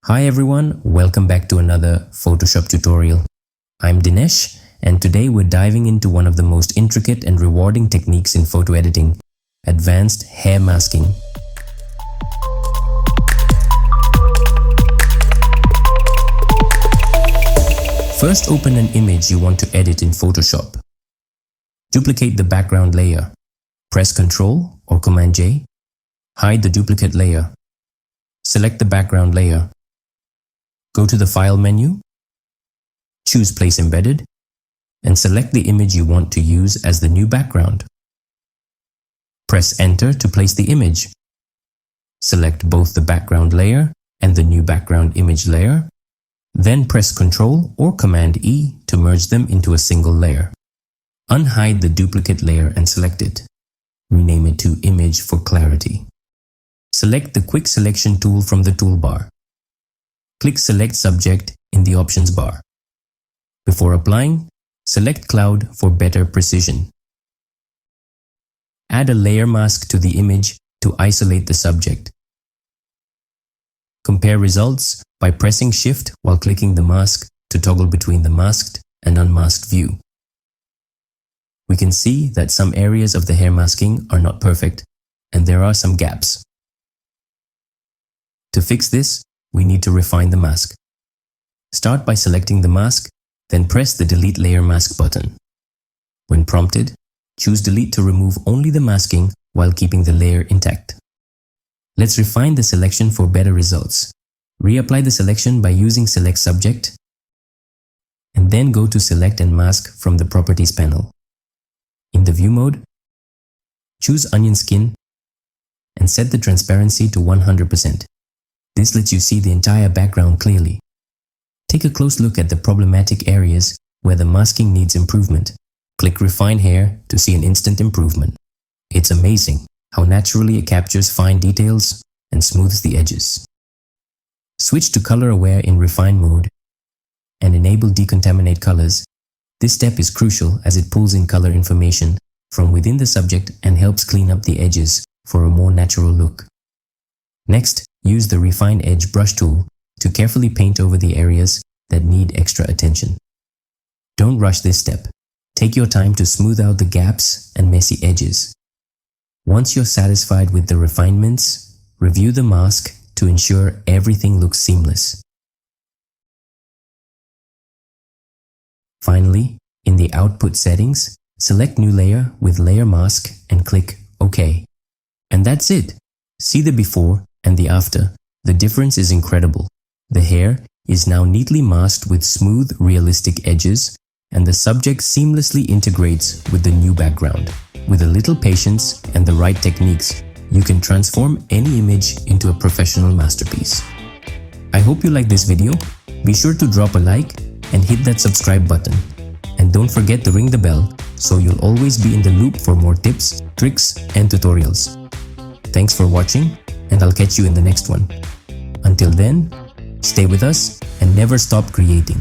Hi everyone, welcome back to another Photoshop tutorial. I'm Dinesh, and today we're diving into one of the most intricate and rewarding techniques in photo editing, advanced hair masking. First, open an image you want to edit in Photoshop. Duplicate the background layer. Press Ctrl or Command J. Hide the duplicate layer. Select the background layer. Go to the File menu, choose Place Embedded, and select the image you want to use as the new background. Press Enter to place the image. Select both the background layer and the new background image layer. Then press Ctrl or Command E to merge them into a single layer. Unhide the duplicate layer and select it. Rename it to Image for clarity. Select the Quick Selection tool from the toolbar. Click Select Subject in the options bar. Before applying, select Cloud for better precision. Add a layer mask to the image to isolate the subject. Compare results by pressing Shift while clicking the mask to toggle between the masked and unmasked view. We can see that some areas of the hair masking are not perfect, and there are some gaps. To fix this, we need to refine the mask. Start by selecting the mask, then press the Delete Layer Mask button. When prompted, choose Delete to remove only the masking while keeping the layer intact. Let's refine the selection for better results. Reapply the selection by using Select Subject, and then go to Select and Mask from the Properties panel. In the View mode, choose Onion Skin and set the transparency to 100%. This lets you see the entire background clearly. Take a close look at the problematic areas where the masking needs improvement. Click Refine Hair to see an instant improvement. It's amazing how naturally it captures fine details and smooths the edges. Switch to Color Aware in Refine mode and enable Decontaminate Colors. This step is crucial as it pulls in color information from within the subject and helps clean up the edges for a more natural look. Next, use the Refine Edge brush tool to carefully paint over the areas that need extra attention. Don't rush this step. Take your time to smooth out the gaps and messy edges. Once you're satisfied with the refinements, review the mask to ensure everything looks seamless. Finally, in the Output settings, select New Layer with Layer Mask and click OK. And that's it. See the before and the after. The difference is incredible. The hair is now neatly masked with smooth, realistic edges, and the subject seamlessly integrates with the new background. With a little patience and the right techniques, you can transform any image into a professional masterpiece. I hope you liked this video. Be sure to drop a like and hit that subscribe button. And don't forget to ring the bell so you'll always be in the loop for more tips, tricks, and tutorials. Thanks for watching, and I'll catch you in the next one. Until then, stay with us and never stop creating.